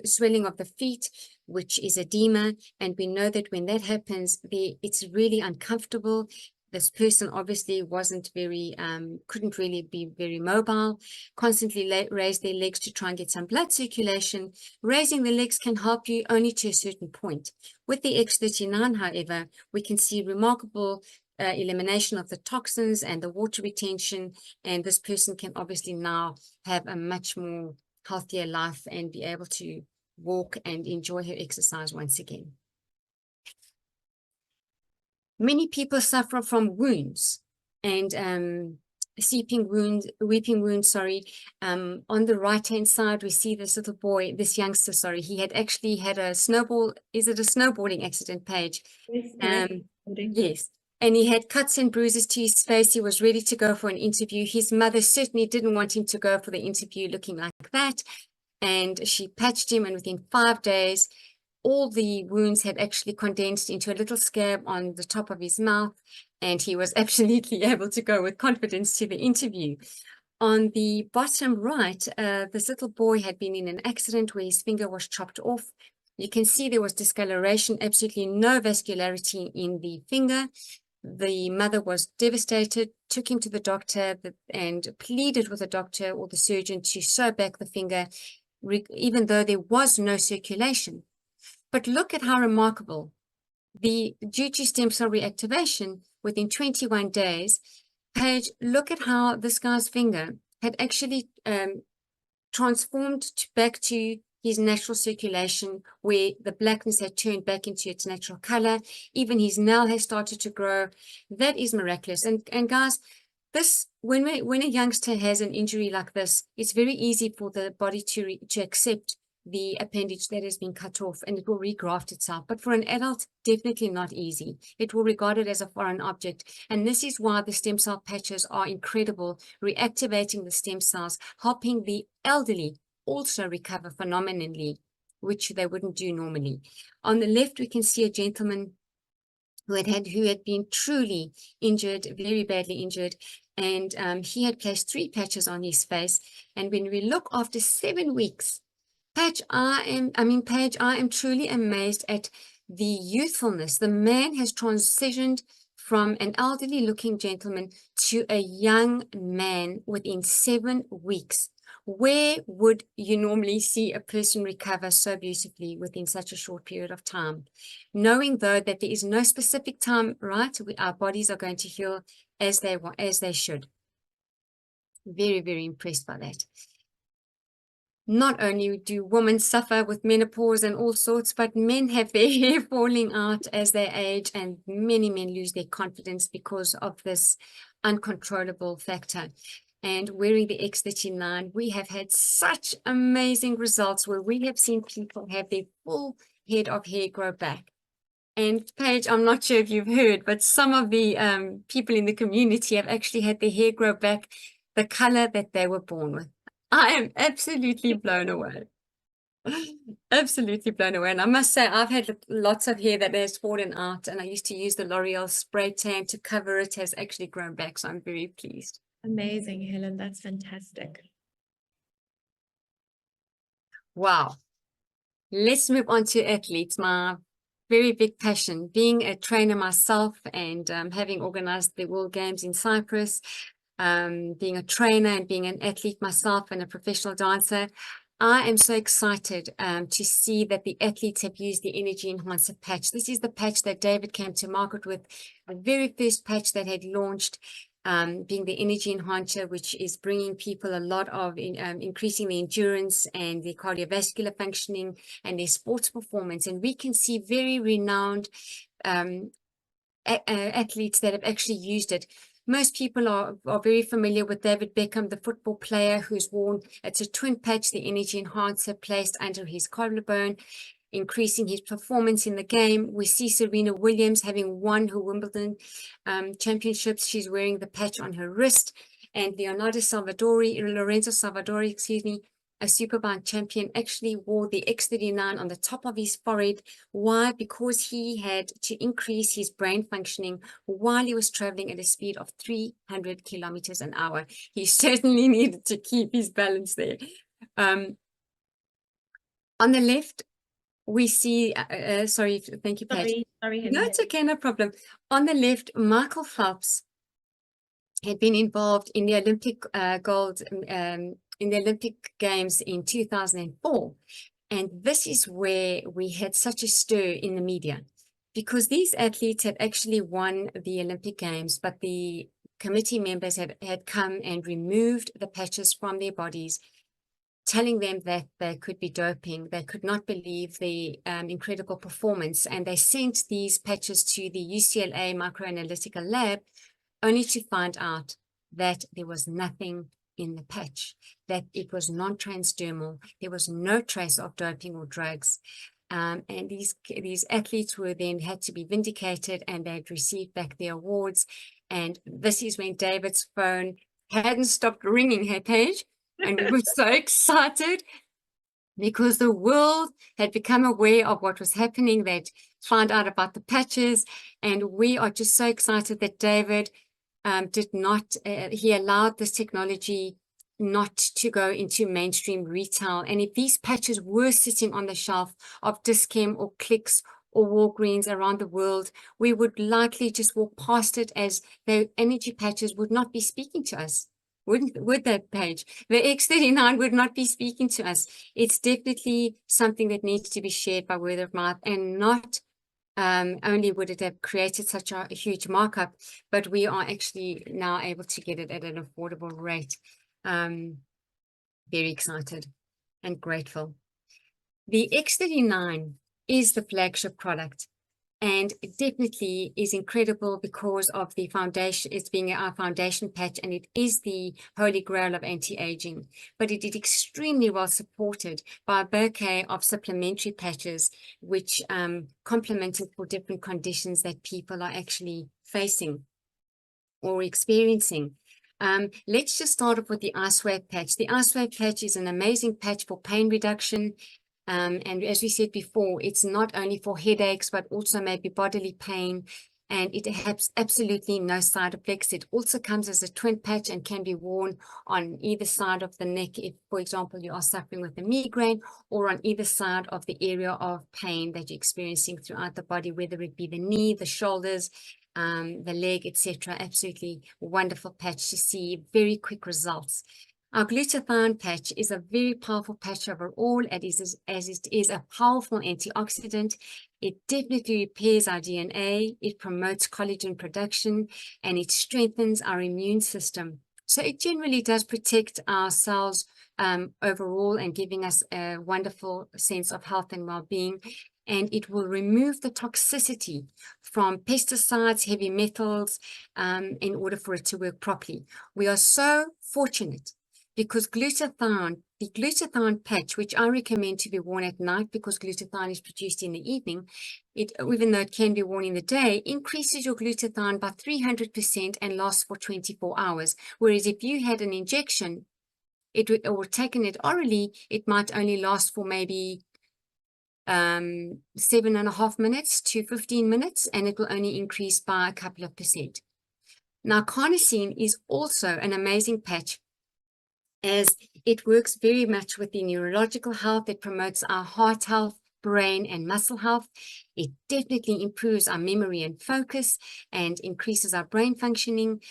swelling of the feet, which is edema, and we know that when that happens, it's really uncomfortable. This person obviously wasn't very, couldn't really be very mobile, constantly raised their legs to try and get some blood circulation. Raising the legs can help you only to a certain point. With the X39, however, we can see remarkable elimination of the toxins and the water retention, and this person can obviously now have a much more healthier life and be able to walk and enjoy her exercise once again. Many people suffer from wounds and weeping wounds, sorry. On the right-hand side, we see this little boy, this youngster, sorry, he had actually had a snowboarding accident, Paige? Yes. And he had cuts and bruises to his face. He was ready to go for an interview. His mother certainly didn't want him to go for the interview looking like that. And she patched him, and within 5 days, all the wounds had actually condensed into a little scab on the top of his mouth. And he was absolutely able to go with confidence to the interview. On the bottom right, this little boy had been in an accident where his finger was chopped off. You can see there was discoloration, absolutely no vascularity in the finger. The mother was devastated, took him to the doctor and pleaded with the doctor or the surgeon to sew back the finger, even though there was no circulation. But look at how remarkable. Due to stem cell reactivation, within 21 days, Paige, look at how this guy's finger had actually transformed back to his natural circulation, where the blackness had turned back into its natural color. Even his nail has started to grow. That is miraculous. And guys, this when a youngster has an injury like this, it's very easy for the body to accept the appendage that has been cut off, and it will regraft itself. But for an adult, definitely not easy. It will regard it as a foreign object. And this is why the stem cell patches are incredible, reactivating the stem cells, helping the elderly also recover phenomenally, which they wouldn't do normally. On the left, we can see a gentleman who had been truly injured, very badly injured, and he had placed 3 patches on his face. And when we look after 7 weeks, Paige, I am truly amazed at the youthfulness. The man has transitioned from an elderly looking gentleman to a young man within 7 weeks. Where would you normally see a person recover so beautifully within such a short period of time? Knowing, though, that there is no specific time, right? Our bodies are going to heal as they should. Very, very impressed by that. Not only do women suffer with menopause and all sorts, but men have their hair falling out as they age, and many men lose their confidence because of this uncontrollable factor. And wearing the X39, we have had such amazing results where we have seen people have their full head of hair grow back. And Paige, I'm not sure if you've heard, but some of the people in the community have actually had their hair grow back the color that they were born with. I am absolutely blown away. Absolutely blown away. And I must say, I've had lots of hair that has fallen out, and I used to use the L'Oreal spray tan to cover it, has actually grown back. So I'm very pleased. Amazing, Helen. That's fantastic. Wow. Let's move on to athletes. My very big passion, being a trainer myself and having organized the World Games in Cyprus, being a trainer and being an athlete myself and a professional dancer, I am so excited to see that the athletes have used the Energy Enhancer patch. This is the patch that David came to market with, the very first patch that had launched, being the Energy Enhancer, which is bringing people a lot of increasing the endurance and the cardiovascular functioning and their sports performance. And we can see very renowned athletes that have actually used it. Most people are very familiar with David Beckham, the football player who's worn, it's a twin patch, the Energy Enhancer placed under his collarbone, increasing his performance in the game. We see Serena Williams having won her Wimbledon championships. She's wearing the patch on her wrist. And Lorenzo Salvadori, excuse me, a Superbike champion, actually wore the X39 on the top of his forehead. Why? Because he had to increase his brain functioning while he was traveling at a speed of 300 kilometers an hour. He certainly needed to keep his balance there. On the left, we see, sorry, thank you, Paige. Sorry, No, it's okay, no problem. On the left, Michael Phelps had been involved in the Olympic gold in the Olympic Games in 2004. And this is where we had such a stir in the media, because these athletes had actually won the Olympic Games, but the committee members had come and removed the patches from their bodies, telling them that they could be doping. They could not believe the incredible performance. And they sent these patches to the UCLA microanalytical lab, only to find out that there was nothing in the patch, that it was non-transdermal. There was no trace of doping or drugs. And these athletes were then had to be vindicated, and they'd received back their awards. And this is when David's phone hadn't stopped ringing, hey, Paige? And we were so excited because the world had become aware of what was happening. They'd found out about the patches, and we are just so excited that David he allowed this technology not to go into mainstream retail. And if these patches were sitting on the shelf of Dis-Chem or Clicks or Walgreens around the world, we would likely just walk past it, as the energy patches would not be speaking to us. Would that, Paige? The X39 would not be speaking to us. It's definitely something that needs to be shared by word of mouth, and not only would it have created such a huge markup, but we are actually now able to get it at an affordable rate. Very excited and grateful. The X39 is the flagship product, and it definitely is incredible because of the foundation. It's being our foundation patch, and it is the holy grail of anti-aging. But it is extremely well supported by a bouquet of supplementary patches, which complement it for different conditions that people are actually facing or experiencing. Let's just start off with the Ice Wave patch. The Ice Wave patch is an amazing patch for pain reduction. And as we said before, it's not only for headaches, but also maybe bodily pain, and it has absolutely no side effects. It also comes as a twin patch and can be worn on either side of the neck if, for example, you are suffering with a migraine, or on either side of the area of pain that you're experiencing throughout the body, whether it be the knee, the shoulders, the leg, etc. Absolutely wonderful patch to see very quick results. Our glutathione patch is a very powerful patch overall, as it is a powerful antioxidant. It definitely repairs our DNA, it promotes collagen production, and it strengthens our immune system. So it generally does protect our cells overall, and giving us a wonderful sense of health and well-being. And it will remove the toxicity from pesticides, heavy metals, in order for it to work properly. We are so fortunate, because glutathione, the glutathione patch, which I recommend to be worn at night because glutathione is produced in the evening, even though it can be worn in the day, increases your glutathione by 300% and lasts for 24 hours. Whereas if you had an injection, or taken it orally, it might only last for maybe 7.5 minutes to 15 minutes, and it will only increase by a couple of %. Now, carnosine is also an amazing patch, as it works very much with the neurological health. It promotes our heart health, brain and muscle health. It definitely improves our memory and focus and increases our brain functioning.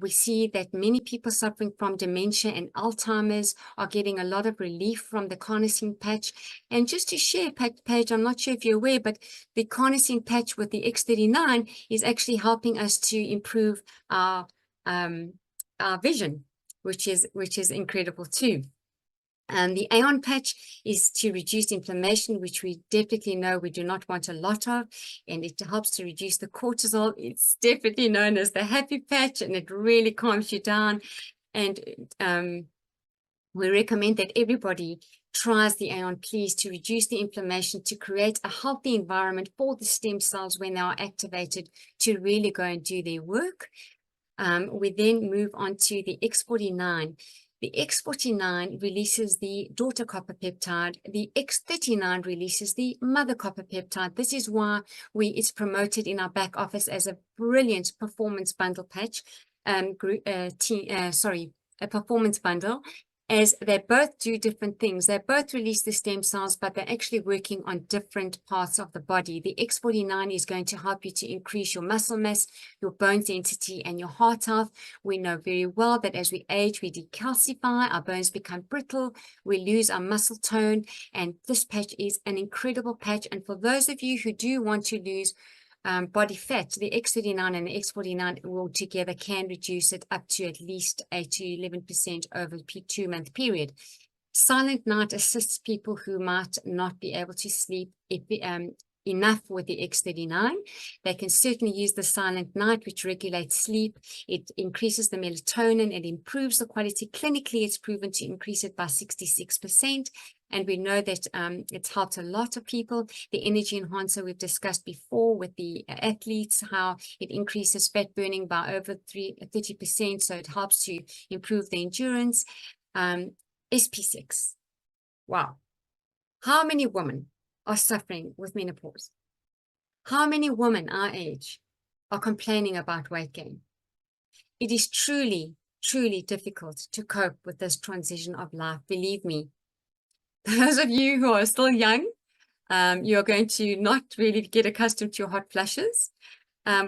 We see that many people suffering from dementia and Alzheimer's are getting a lot of relief from the carnosine patch. And just to share, Paige, I'm not sure if you're aware, but the carnosine patch with the X39 is actually helping us to improve our vision, which is incredible too. The AON patch is to reduce inflammation, which we definitely know we do not want a lot of, and it helps to reduce the cortisol. It's definitely known as the happy patch, and it really calms you down. And we recommend that everybody tries the AON, please, to reduce the inflammation, to create a healthy environment for the stem cells when they are activated to really go and do their work. We then move on to the X49. The X49 releases the daughter copper peptide. The X39 releases the mother copper peptide. This is why it's promoted in our back office as a brilliant performance bundle patch, a performance bundle, as they both do different things. They both release the stem cells, but they're actually working on different parts of the body. The X49 is going to help you to increase your muscle mass, your bone density, and your heart health. We know very well that as we age, we decalcify, our bones become brittle, we lose our muscle tone, and this patch is an incredible patch. And for those of you who do want to lose body fat, the X39 and the X49 all together can reduce it up to at least 8 to 11% over a 2-month period. Silent night assists people who might not be able to sleep enough with the X39. They can certainly use the silent night, which regulates sleep. It increases the melatonin. It improves the quality. Clinically, it's proven to increase it by 66%. And we know that it's helped a lot of people. The energy enhancer we've discussed before with the athletes, how it increases fat burning by over 30%. So it helps to improve the endurance. SP6. Wow. How many women are suffering with menopause? How many women our age are complaining about weight gain? It is truly, truly difficult to cope with this transition of life. Believe me, those of you who are still young, you're going to not really get accustomed to your hot flushes.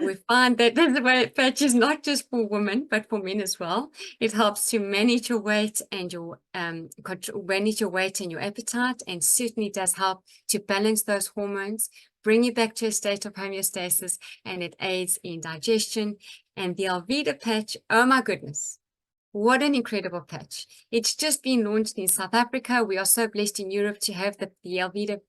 We find that the weight patch is not just for women, but for men as well. It helps to manage your weight and your appetite, and certainly does help to balance those hormones, bring you back to a state of homeostasis, and it aids in digestion. And the Alvida patch, oh my goodness, what an incredible patch. It's just been launched in South Africa. We are so blessed in Europe to have the Alvida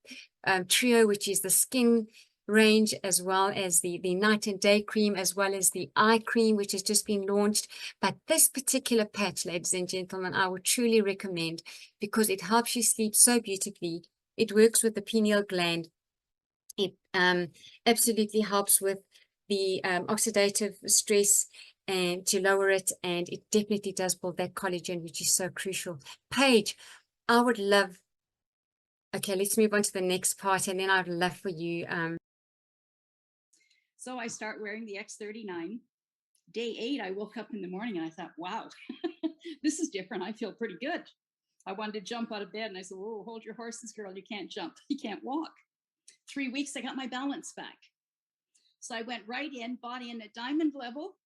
trio, which is the skin range, as well as the night and day cream, as well as the eye cream, which has just been launched. But this particular patch, ladies and gentlemen, I would truly recommend, because it helps you sleep so beautifully. It works with the pineal gland. It absolutely helps with the oxidative stress and to lower it, and it definitely does build that collagen, which is so crucial. Paige, I would love, okay, let's move on to the next part, and then I'd love for you. So I start wearing the X39. Day 8, I woke up in the morning and I thought, wow, this is different. I feel pretty good. I wanted to jump out of bed, and I said, whoa, hold your horses, girl. You can't jump. You can't walk. 3 weeks, I got my balance back. So I went right in, body in at diamond level.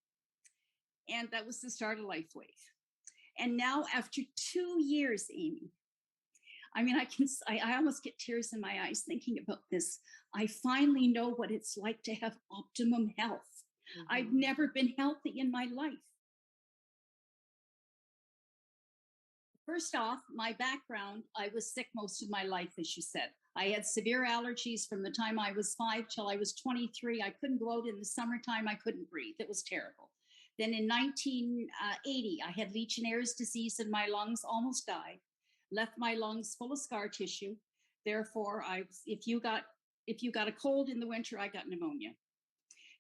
And that was the start of LifeWave. And now after 2 years, Amy, I mean, I almost get tears in my eyes thinking about this. I finally know what it's like to have optimum health. I've never been healthy in my life. First off, my background, I was sick most of my life, as you said. I had severe allergies from the time I was 5 till I was 23. I couldn't go out in the summertime. I couldn't breathe. It was terrible. Then in 1980, I had Legionnaires' disease in my lungs, almost died, left my lungs full of scar tissue. Therefore, if you got a cold in the winter, I got pneumonia.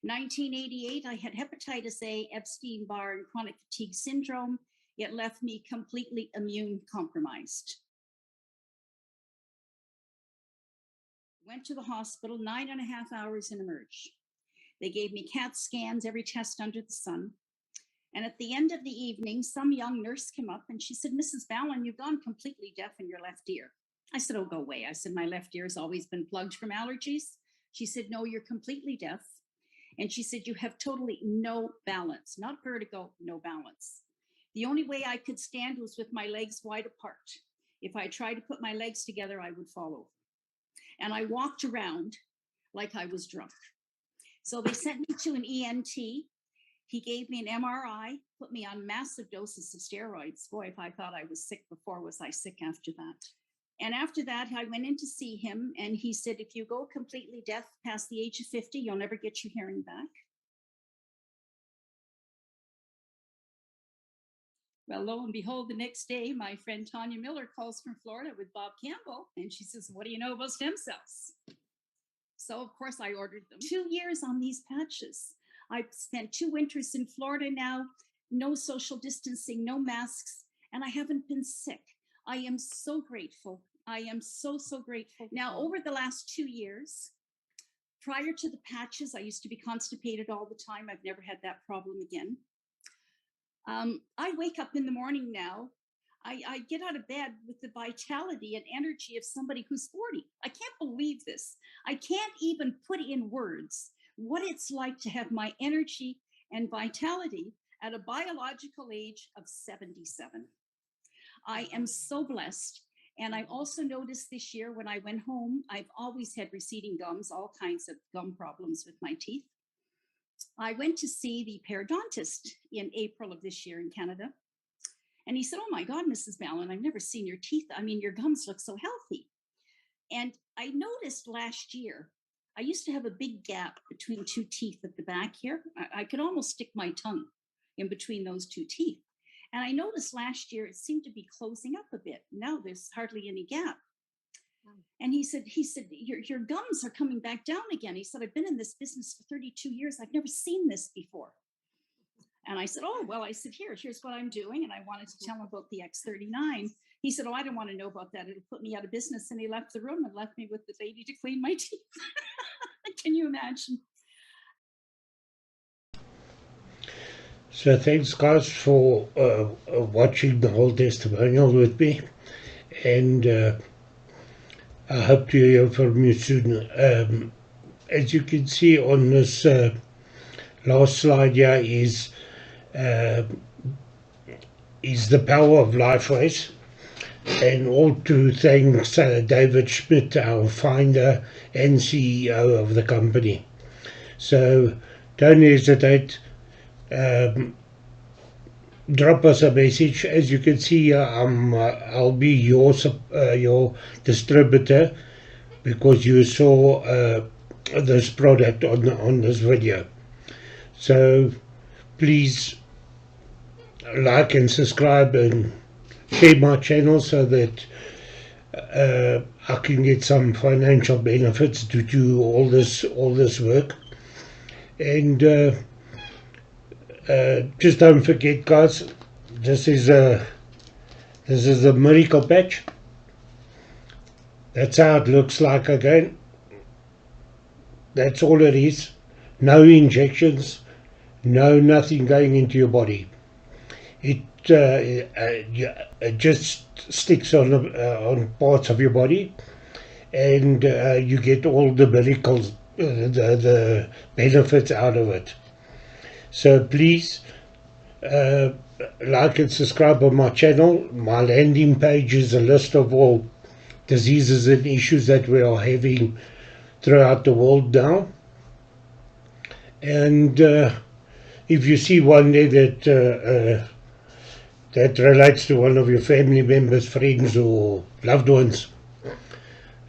1988, I had hepatitis A, Epstein-Barr, and chronic fatigue syndrome. It left me completely immune compromised. Went to the hospital, 9.5 hours in emerge. They gave me CAT scans, every test under the sun. And at the end of the evening, some young nurse came up and she said, Mrs. Ballin, you've gone completely deaf in your left ear. I said, oh, go away. I said, my left ear has always been plugged from allergies. She said, no, you're completely deaf. And she said, you have totally no balance, not vertigo, no balance. The only way I could stand was with my legs wide apart. If I tried to put my legs together, I would fall over. And I walked around like I was drunk. So they sent me to an ENT. He gave me an MRI, put me on massive doses of steroids. Boy, if I thought I was sick before, was I sick after that? And after that, I went in to see him, and he said, if you go completely deaf past the age of 50, you'll never get your hearing back. Well, lo and behold, the next day, my friend Tanya Miller calls from Florida with Bob Campbell, and she says, what do you know about stem cells? So, of course, I ordered them. 2 years on these patches. I've spent 2 winters in Florida now, no social distancing, no masks, and I haven't been sick. I am so grateful. I am so, so grateful. Now, over the last 2 years, prior to the patches, I used to be constipated all the time. I've never had that problem again. I wake up in the morning now. I get out of bed with the vitality and energy of somebody who's 40. I can't believe this. I can't even put in words what it's like to have my energy and vitality at a biological age of 77. I am so blessed. And I also noticed this year when I went home, I've always had receding gums, all kinds of gum problems with my teeth. I went to see the periodontist in April of this year in Canada. And he said, oh my God, Mrs. Ballin, I've never seen your teeth. I mean, your gums look so healthy. And I noticed last year, I used to have a big gap between 2 teeth at the back here. I could almost stick my tongue in between those 2 teeth. And I noticed last year, it seemed to be closing up a bit. Now there's hardly any gap. And he said, your gums are coming back down again. He said, I've been in this business for 32 years. I've never seen this before. And I said, oh, well, I said, here's what I'm doing. And I wanted to tell him about the X39. He said, oh, I don't want to know about that. It'll put me out of business. And he left the room and left me with the lady to clean my teeth. Can you imagine? So thanks, guys, for watching the whole testimonial with me. And I hope to hear from you soon. As you can see on this last slide here is the Power of Life race. And all to thanks David Schmidt, our founder and CEO of the company. So don't hesitate. Drop us a message. As you can see, I'll be your distributor because you saw this product on this video. So please like and subscribe and share my channel so that I can get some financial benefits to do all this work. And just don't forget, guys, this is a miracle patch. That's how it looks like again. That's all it is. No injections, nothing going into your body. It just sticks on parts of your body, and you get all the miracles, the benefits out of it. So please like and subscribe on my channel. My landing page is a list of all diseases and issues that we are having throughout the world now. And if you see one there that relates to one of your family members, friends or loved ones,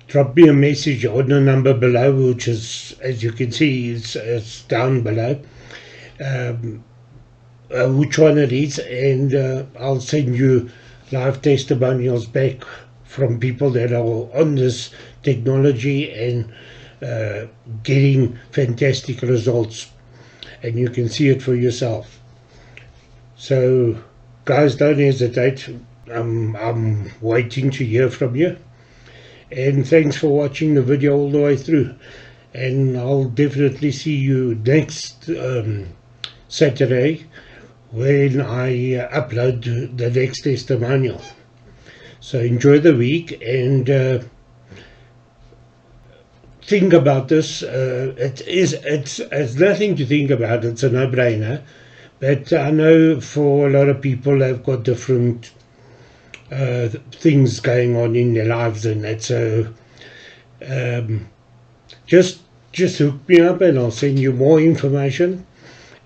drop me a message on the number below, which is, as you can see, it's down below, which one it is, and I'll send you live testimonials back from people that are on this technology and getting fantastic results, and you can see it for yourself. So guys, don't hesitate. I'm waiting to hear from you. And thanks for watching the video all the way through. And I'll definitely see you next Saturday when I upload the next testimonial. So enjoy the week and think about this. It's nothing to think about. It's a no-brainer. But I know for a lot of people they've got different things going on in their lives and that. So just hook me up and I'll send you more information,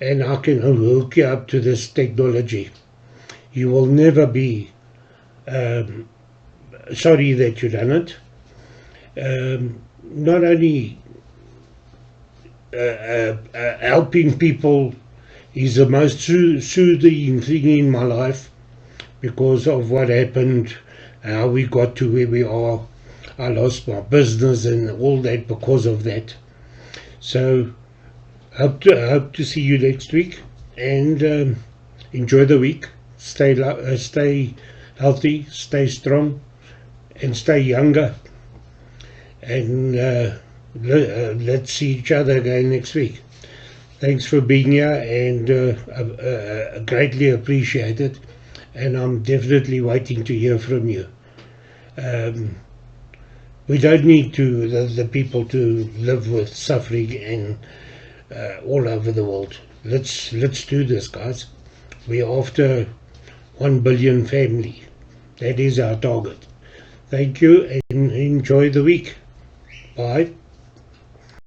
and I can hook you up to this technology. You will never be sorry that you've done it. Not only helping people is the most soothing thing in my life because of what happened, how we got to where we are. I lost my business and all that because of that. So hope to see you next week, and enjoy the week. Stay healthy, stay strong, and stay younger. And let's see each other again next week. Thanks for being here, and greatly appreciate it. And I'm definitely waiting to hear from you. We don't need the people to live with suffering and all over the world. Let's do this, guys. We're after 1 billion family. That is our target. Thank you, and enjoy the week. Bye.